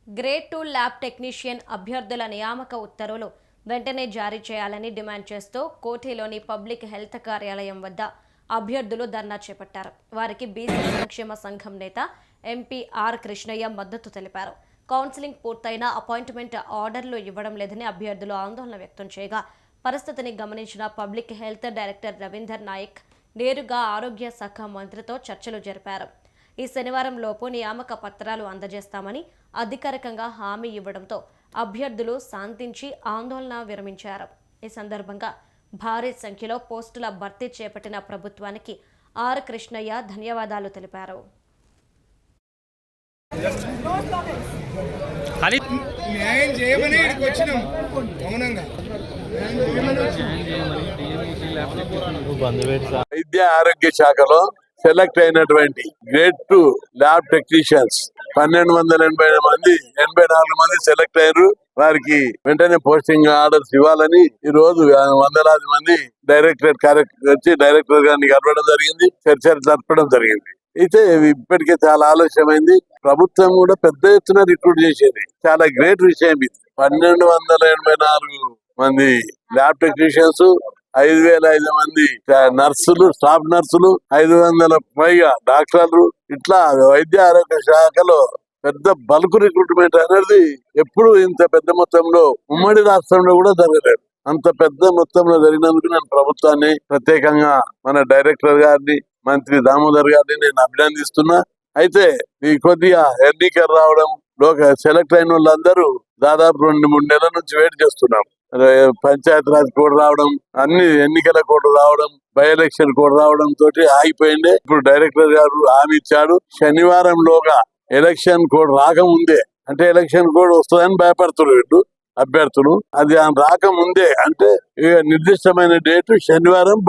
Grade 2 lab technician అభ్యర్థుల నియామక ఉత్తర్వులు వెంటనే జారీ చేయాలని డిమాండ్ చేస్తూ కోఠీలోని పబ్లిక్ హెల్త్ కార్యాలయం వద్ద అభ్యర్థులు ధర్నా చేపట్టారు. వారికి బీసీ సంక్షేమ సంఘం నేత ఎంపీ ఆర్ కృష్ణయ్య మద్దతు తెలిపారు. కౌన్సిలింగ్ పూర్తయిన అపాయింట్మెంట్ ఆర్డర్లు ఇవ్వడం లేదని అభ్యర్థులు ఆందోళన వ్యక్తం చేయగా, పరిస్థితిని గమనించిన public health director Ravinder Naik నేరుగా ఆరోగ్య శాఖ మంత్రితో చర్చలు జరిపారు. ఈ శనివారం లోపు నియామక పత్రాలు అందజేస్తామని అధికారికంగా హామీ ఇవ్వడంతో అభ్యర్థులు శాంతించి ఆందోళన విరమించారు. ఈ సందర్భంగా భారీ సంఖ్యలో పోస్టుల భర్తీ చేపట్టిన ప్రభుత్వానికి ఆర్ కృష్ణయ్య ధన్యవాదాలు తెలిపారు. వైద్య ఆరోగ్య శాఖలో సెలెక్ట్ అయినటువంటి గ్రేడ్ 2 ల్యాబ్ టెక్నీషియన్స్ 1284 మంది సెలెక్ట్ అయ్యారు. వారికి వెంటనే పోస్టింగ్ ఆర్డర్స్ ఇవ్వాలని ఈ రోజు వందలాది మంది డైరెక్టర్ గారిని కలవడం జరిగింది, చర్చలు జరపడం జరిగింది. అయితే ఇప్పటికే చాలా ఆలస్యమైంది. ప్రభుత్వం కూడా పెద్ద ఎత్తున రిక్రూట్ చేసేది చాలా గ్రేట్ విషయం. ఇది 1284 మంది ల్యాబ్ టెక్నీషియన్స్, 5,005 మంది నర్సులు, స్టాఫ్ నర్సులు, 500 పైగా డాక్టర్లు, ఇట్లా వైద్య ఆరోగ్య శాఖలో పెద్ద బల్క్ రిక్రూట్మెంట్ అనేది ఎప్పుడు ఇంత పెద్ద మొత్తంలో ఉమ్మడి రాష్ట్రంలో కూడా జరగలేదు. అంత పెద్ద మొత్తంలో జరిగినందుకు నేను ప్రభుత్వాన్ని, ప్రత్యేకంగా మన డైరెక్టర్ గారిని, మంత్రి దామోదర్ గారిని నేను అభినందిస్తున్నా. అయితే ఈ కొద్దిగా ఎన్నికలు రావడం, సెలెక్ట్ అయిన వాళ్ళందరూ దాదాపు 2-3 నెలల నుంచి వెయిట్ చేస్తున్నాం. పంచాయత్ రాజ్ కోడ్ రావడం, అన్ని ఎన్నికల కోడ్ రావడం, బై ఎలక్షన్ కోడ్ రావడం తోటి ఆగిపోయిండే. ఇప్పుడు డైరెక్టర్ గారు హామీ ఇచ్చాడు, శనివారంలోగా ఎలక్షన్ కోడ్ రాకముందే, అంటే ఎలక్షన్ కోడ్ వస్తుందని భయపడుతున్నారు అభ్యర్థులు. అది రాకముందే, అంటే నిర్దిష్టమైన డేట్ శనివారం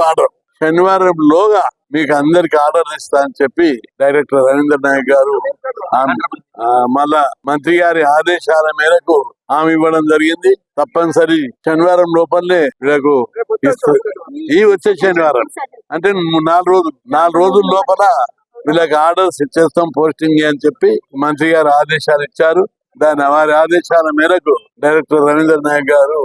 శనివారంలోగా మీకు అందరికి ఆర్డర్ ఇస్తా అని చెప్పి డైరెక్టర్ రవీందర్ నాయక్ గారు మళ్ళా మంత్రి గారి ఆదేశాల మేరకు ఆమె ఇవ్వడం జరిగింది. తప్పనిసరి శనివారం లోపలనే వీళ్ళకు ఈ వచ్చే శనివారం, అంటే 4 రోజుల లోపల వీళ్ళకి ఆర్డర్స్ ఇచ్చేస్తాం పోస్టింగ్ అని చెప్పి మంత్రి గారు ఆదేశాలు ఇచ్చారు. వారి ఆదేశాల మేరకు డైరెక్టర్ రవీందర్ నాయక్ గారు